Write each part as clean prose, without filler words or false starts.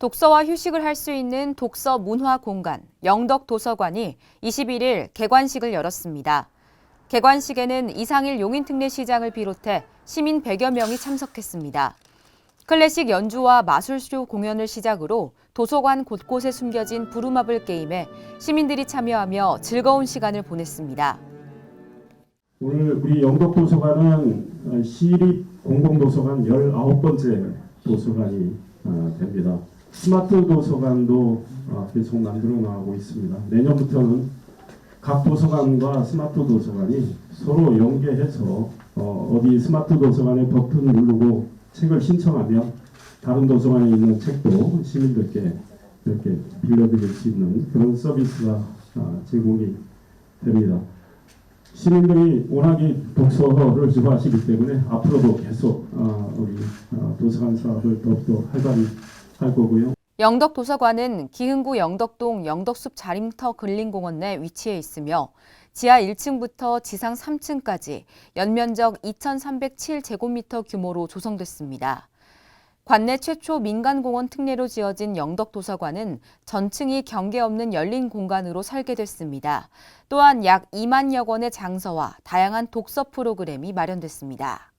독서와 휴식을 할 수 있는 독서 문화 공간, 영덕 도서관이 21일 개관식을 열었습니다. 개관식에는 이상일 용인특례시장을 비롯해 시민 100여 명이 참석했습니다. 클래식 연주와 마술쇼 공연을 시작으로 도서관 곳곳에 숨겨진 부루마블 게임에 시민들이 참여하며 즐거운 시간을 보냈습니다. 오늘 우리 영덕도서관은 시립 공공도서관 19번째 도서관이 됩니다. 스마트 도서관도 계속 만들어 나가고 있습니다. 내년부터는 각 도서관과 스마트 도서관이 서로 연계해서 어디 스마트 도서관에 버튼 누르고 책을 신청하면 다른 도서관에 있는 책도 시민들께 이렇게 빌려드릴 수 있는 그런 서비스가 제공이 됩니다. 시민들이 워낙에 독서를 좋아하시기 때문에 앞으로도 계속 우리 도서관 사업을 더욱더 활발히 할 거고요. 영덕 도서관은 기흥구 영덕동 영덕숲 자림터 근린공원 내 위치해 있으며 지하 1층부터 지상 3층까지 연면적 2,307제곱미터 규모로 조성됐습니다. 관내 최초 민간공원 특례로 지어진 영덕도서관은 전층이 경계 없는 열린 공간으로 설계됐습니다. 또한 약 2만여 권의 장서와 다양한 독서 프로그램이 마련됐습니다.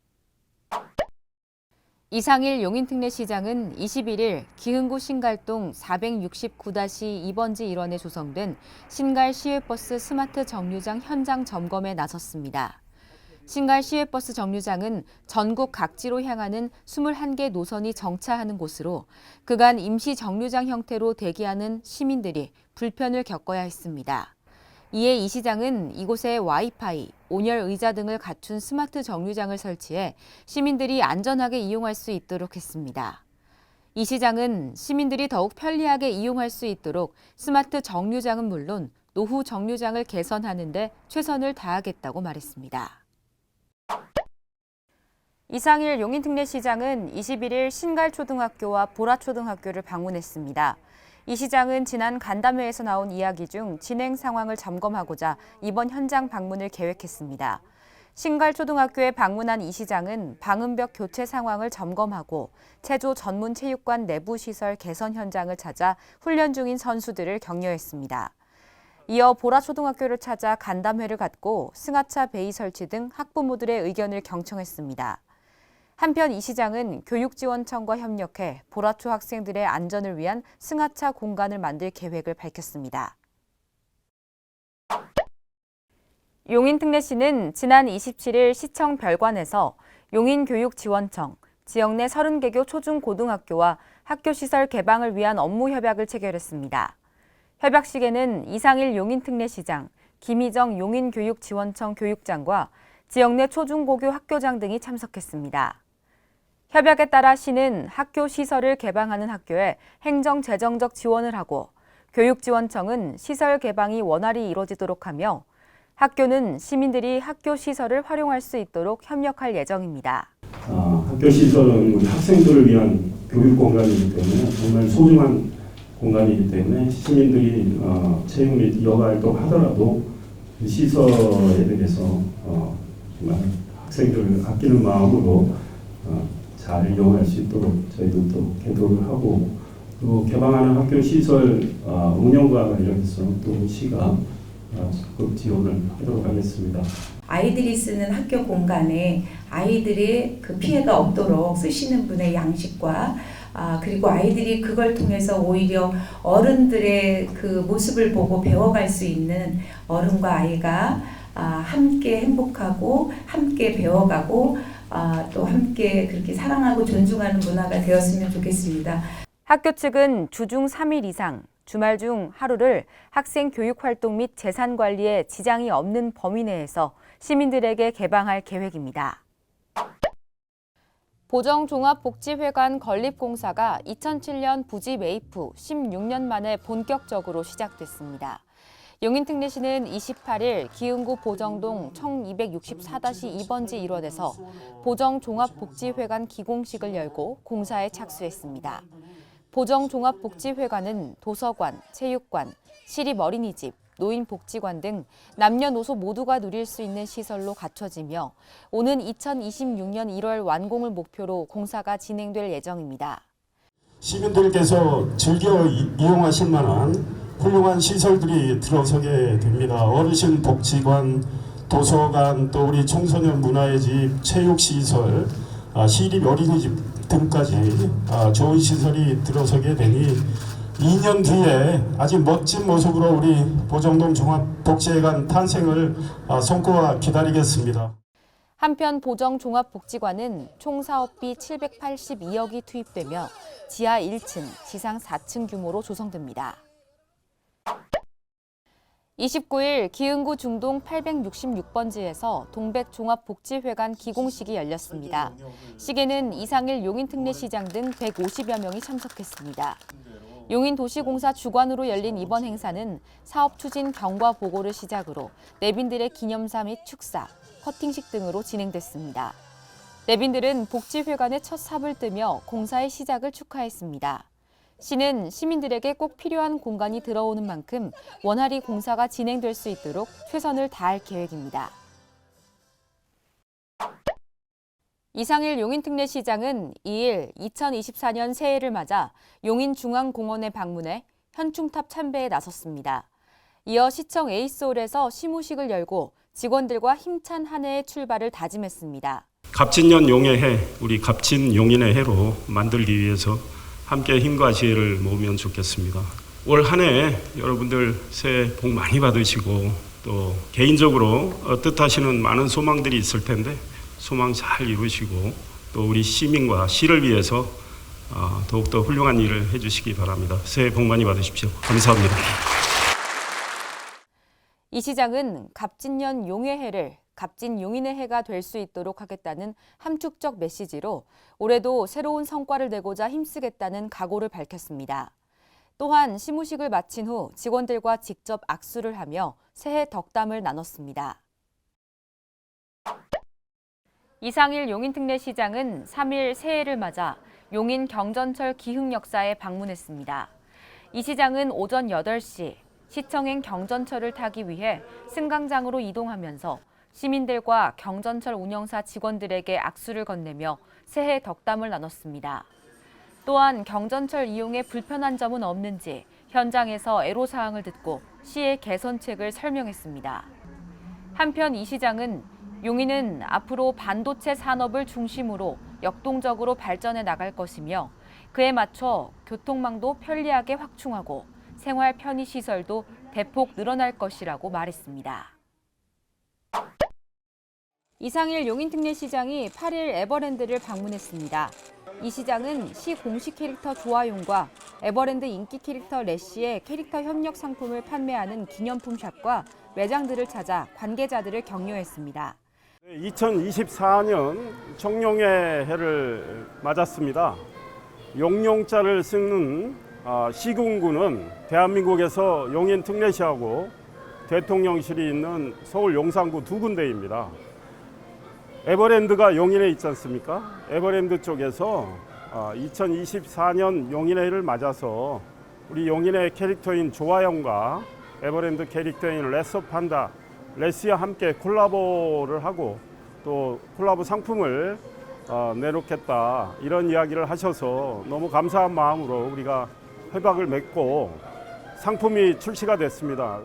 이상일 용인특례시장은 21일 기흥구 신갈동 469-2번지 일원에 조성된 신갈 시외버스 스마트 정류장 현장 점검에 나섰습니다. 신갈 시외버스 정류장은 전국 각지로 향하는 21개 노선이 정차하는 곳으로 그간 임시 정류장 형태로 대기하는 시민들이 불편을 겪어야 했습니다. 이에 이 시장은 이곳에 와이파이, 온열 의자 등을 갖춘 스마트 정류장을 설치해 시민들이 안전하게 이용할 수 있도록 했습니다. 이 시장은 시민들이 더욱 편리하게 이용할 수 있도록 스마트 정류장은 물론 노후 정류장을 개선하는 데 최선을 다하겠다고 말했습니다. 이상일 용인특례시장은 21일 신갈초등학교와 보라초등학교를 방문했습니다. 이 시장은 지난 간담회에서 나온 이야기 중 진행 상황을 점검하고자 이번 현장 방문을 계획했습니다. 신갈초등학교에 방문한 이 시장은 방음벽 교체 상황을 점검하고 체조 전문체육관 내부 시설 개선 현장을 찾아 훈련 중인 선수들을 격려했습니다. 이어 보라초등학교를 찾아 간담회를 갖고 승하차 베이 설치 등 학부모들의 의견을 경청했습니다. 한편 이 시장은 교육지원청과 협력해 보라초 학생들의 안전을 위한 승하차 공간을 만들 계획을 밝혔습니다. 용인특례시는 지난 27일 시청 별관에서 용인교육지원청, 지역 내 30개교 초중고등학교와 학교시설 개방을 위한 업무 협약을 체결했습니다. 협약식에는 이상일 용인특례시장, 김희정 용인교육지원청 교육장과 지역 내 초중고교 학교장 등이 참석했습니다. 협약에 따라 시는 학교 시설을 개방하는 학교에 행정 재정적 지원을 하고 교육지원청은 시설 개방이 원활히 이루어지도록 하며 학교는 시민들이 학교 시설을 활용할 수 있도록 협력할 예정입니다. 학교 시설은 우리 학생들을 위한 교육 공간이기 때문에 정말 소중한 공간이기 때문에 시민들이 체육 및 여가 활동 하더라도 시설에 대해서 정말 학생들을 아끼는 마음으로 잘 이용할 수 있도록 저희도 또 계도를 하고 또 개방하는 학교 시설 운영과 관련해서 또 시가 적극 지원을 하도록 하겠습니다. 아이들이 쓰는 학교 공간에 아이들의 그 피해가 없도록 쓰시는 분의 양식과 그리고 아이들이 그걸 통해서 오히려 어른들의 그 모습을 보고 배워갈 수 있는 어른과 아이가 함께 행복하고 함께 배워가고 또 함께 그렇게 사랑하고 존중하는 문화가 되었으면 좋겠습니다. 학교 측은 주중 3일 이상, 주말 중 하루를 학생 교육 활동 및 재산 관리에 지장이 없는 범위 내에서 시민들에게 개방할 계획입니다. 보정종합복지회관 건립공사가 2007년 부지 매입 후 16년 만에 본격적으로 시작됐습니다. 용인특례시는 28일 기흥구 보정동 1264-2번지 1원에서 보정종합복지회관 기공식을 열고 공사에 착수했습니다. 보정종합복지회관은 도서관, 체육관, 시립어린이집, 노인복지관 등 남녀노소 모두가 누릴 수 있는 시설로 갖춰지며 오는 2026년 1월 완공을 목표로 공사가 진행될 예정입니다. 시민들께서 즐겨 이용하실 만한 훌륭한 시설들이 들어서게 됩니다. 어르신 복지관, 도서관, 또 우리 청소년 문화의 집, 체육시설, 시립 어린이집 등까지 좋은 시설이 들어서게 되니 2년 뒤에 아주 멋진 모습으로 우리 보정동 종합복지회관 탄생을 손꼽아 기다리겠습니다. 한편 보정 종합복지관은 총 사업비 782억이 투입되며 지하 1층, 지상 4층 규모로 조성됩니다. 29일 기흥구 중동 866번지에서 동백종합복지회관 기공식이 열렸습니다. 시계는 이상일 용인특례시장 등 150여 명이 참석했습니다. 용인도시공사 주관으로 열린 이번 행사는 사업 추진 경과 보고를 시작으로 내빈들의 기념사 및 축사, 커팅식 등으로 진행됐습니다. 내빈들은 복지회관의 첫 삽을 뜨며 공사의 시작을 축하했습니다. 시는 시민들에게 꼭 필요한 공간이 들어오는 만큼 원활히 공사가 진행될 수 있도록 최선을 다할 계획입니다. 이상일 용인특례시장은 2일 2024년 새해를 맞아 용인중앙공원에 방문해 현충탑 참배에 나섰습니다. 이어 시청 에이스홀에서 시무식을 열고 직원들과 힘찬 한 해의 출발을 다짐했습니다. 갑진년 용의 해, 우리 갑진 용인의 해로 만들기 위해서 함께 힘과 지혜를 모으면 좋겠습니다. 올 한 해 여러분들 새해 복 많이 받으시고 또 개인적으로 뜻하시는 많은 소망들이 있을 텐데 소망 잘 이루시고 또 우리 시민과 시를 위해서 더욱더 훌륭한 일을 해주시기 바랍니다. 새해 복 많이 받으십시오. 감사합니다. 이 시장은 갑진년 용의 해를 갑진 용인의 해가 될 수 있도록 하겠다는 함축적 메시지로 올해도 새로운 성과를 내고자 힘쓰겠다는 각오를 밝혔습니다. 또한 시무식을 마친 후 직원들과 직접 악수를 하며 새해 덕담을 나눴습니다. 이상일 용인특례시장은 3일 새해를 맞아 용인 경전철 기흥역사에 방문했습니다. 이 시장은 오전 8시 시청행 경전철을 타기 위해 승강장으로 이동하면서 시민들과 경전철 운영사 직원들에게 악수를 건네며 새해 덕담을 나눴습니다. 또한 경전철 이용에 불편한 점은 없는지 현장에서 애로사항을 듣고 시의 개선책을 설명했습니다. 한편 이 시장은 용인은 앞으로 반도체 산업을 중심으로 역동적으로 발전해 나갈 것이며 그에 맞춰 교통망도 편리하게 확충하고 생활 편의시설도 대폭 늘어날 것이라고 말했습니다. 이상일 용인특례시장이 8일 에버랜드를 방문했습니다. 이 시장은 시 공식 캐릭터 조아용과 에버랜드 인기 캐릭터 래쉬의 캐릭터 협력 상품을 판매하는 기념품 샵과 매장들을 찾아 관계자들을 격려했습니다. 2024년 청룡의 해를 맞았습니다. 용용자를 쓰는 시군구는 대한민국에서 용인특례시하고 대통령실이 있는 서울 용산구 두 군데입니다. 에버랜드가 용인에 있지 않습니까? 에버랜드 쪽에서 2024년 용인의 해를 맞아서 우리 용인의 캐릭터인 조아영과 에버랜드 캐릭터인 레서판다, 레시와 함께 콜라보를 하고 또 콜라보 상품을 내놓겠다 이런 이야기를 하셔서 너무 감사한 마음으로 우리가 협약을 맺고 상품이 출시가 됐습니다.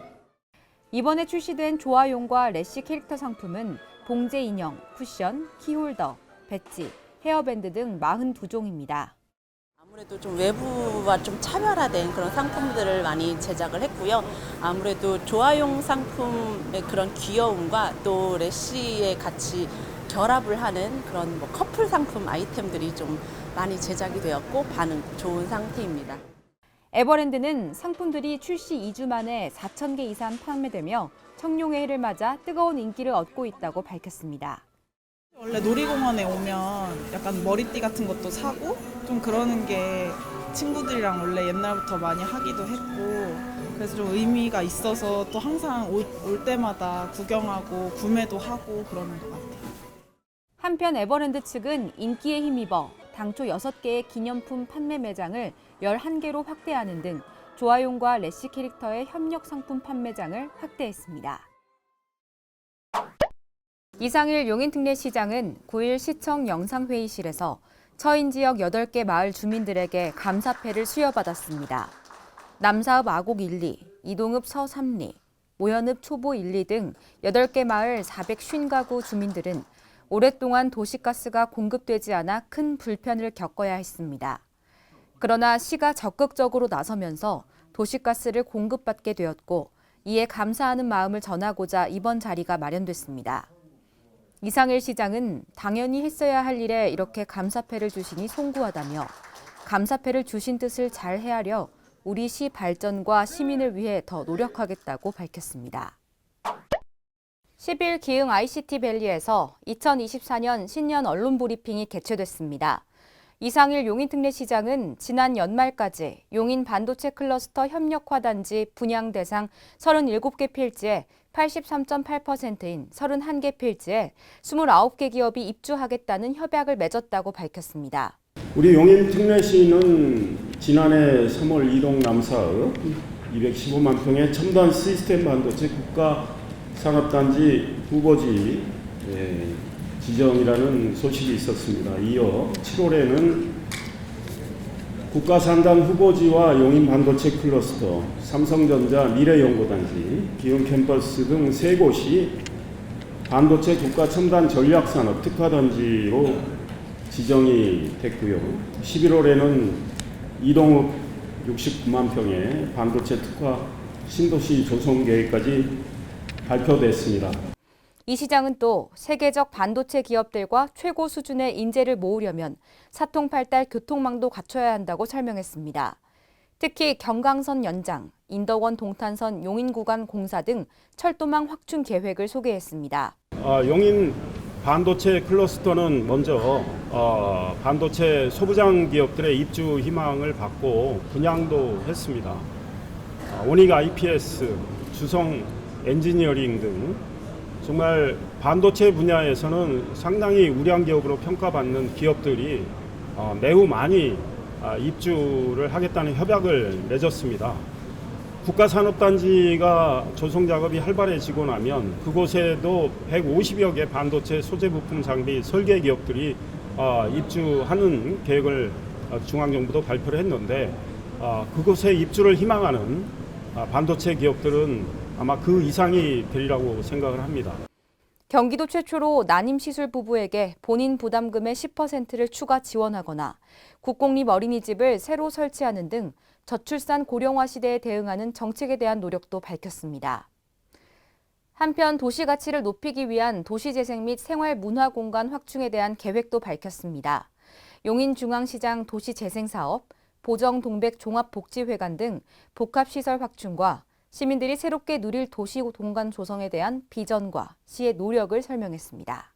이번에 출시된 조아용과 래쉬 캐릭터 상품은 봉제 인형, 쿠션, 키홀더, 배지, 헤어밴드 등 42종입니다. 아무래도 좀 외부와 좀 차별화된 그런 상품들을 많이 제작을 했고요. 아무래도 조아용 상품의 그런 귀여움과 또 래쉬의 같이 결합을 하는 그런 커플 상품 아이템들이 좀 많이 제작이 되었고 반응 좋은 상태입니다. 에버랜드는 상품들이 출시 2주 만에 4,000개 이상 판매되며 청룡의 해를 맞아 뜨거운 인기를 얻고 있다고 밝혔습니다. 원래 놀이공원에 오면 약간 머리띠 같은 것도 사고 좀 그러는 게 친구들이랑 원래 옛날부터 많이 하기도 했고 그래서 좀 의미가 있어서 또 항상 올 때마다 구경하고 구매도 하고 그러는 것 같아요. 한편 에버랜드 측은 인기에 힘입어 당초 6개의 기념품 판매 매장을 11개로 확대하는 등 조아용과 래쉬 캐릭터의 협력 상품 판매장을 확대했습니다. 이상일 용인특례시장은 9일 시청 영상회의실에서 처인 지역 8개 마을 주민들에게 감사패를 수여받았습니다. 남사읍 아곡 1, 2, 이동읍 서 3리, 모현읍 초보 1, 2 등 8개 마을 450가구 주민들은 오랫동안 도시가스가 공급되지 않아 큰 불편을 겪어야 했습니다. 그러나 시가 적극적으로 나서면서 도시가스를 공급받게 되었고 이에 감사하는 마음을 전하고자 이번 자리가 마련됐습니다. 이상일 시장은 당연히 했어야 할 일에 이렇게 감사패를 주시니 송구하다며 감사패를 주신 뜻을 잘 헤아려 우리 시 발전과 시민을 위해 더 노력하겠다고 밝혔습니다. 10일 기흥 ICT밸리에서 2024년 신년 언론 브리핑이 개최됐습니다. 이상일 용인특례시장은 지난 연말까지 용인 반도체 클러스터 협력화단지 분양 대상 37개 필지에 83.8%인 31개 필지에 29개 기업이 입주하겠다는 협약을 맺었다고 밝혔습니다. 우리 용인특례시는 지난해 3월 이동 남사읍 215만 평의 첨단 시스템 반도체 국가산업단지 후보지 지정이라는 소식이 있었습니다. 이어 7월에는 국가산단 후보지와 용인 반도체 클러스터, 삼성전자 미래연구단지, 기흥 캠퍼스 등 3곳이 반도체 국가 첨단 전략산업 특화단지로 지정이 됐고요. 11월에는 이동읍 69만 평의 반도체 특화 신도시 조성 계획까지 발표됐습니다. 이 시장은 또 세계적 반도체 기업들과 최고 수준의 인재를 모으려면 사통팔달 교통망도 갖춰야 한다고 설명했습니다. 특히 경강선 연장, 인덕원 동탄선 용인 구간 공사 등 철도망 확충 계획을 소개했습니다. 용인 반도체 클러스터는 먼저 반도체 소부장 기업들의 입주 희망을 받고 분양도 했습니다. 오닉 IPS, 주성 엔지니어링 등 정말 반도체 분야에서는 상당히 우량 기업으로 평가받는 기업들이 매우 많이 입주를 하겠다는 협약을 맺었습니다. 국가산업단지가 조성 작업이 활발해지고 나면 그곳에도 150여 개 반도체 소재 부품 장비 설계 기업들이 입주하는 계획을 중앙정부도 발표를 했는데 그곳에 입주를 희망하는 반도체 기업들은 아마 그 이상이 되리라고 생각을 합니다. 경기도 최초로 난임시술 부부에게 본인 부담금의 10%를 추가 지원하거나 국공립 어린이집을 새로 설치하는 등 저출산 고령화 시대에 대응하는 정책에 대한 노력도 밝혔습니다. 한편 도시 가치를 높이기 위한 도시재생 및 생활문화공간 확충에 대한 계획도 밝혔습니다. 용인중앙시장 도시재생사업, 보정동백 종합복지회관 등 복합시설 확충과 시민들이 새롭게 누릴 도시 공간 조성에 대한 비전과 시의 노력을 설명했습니다.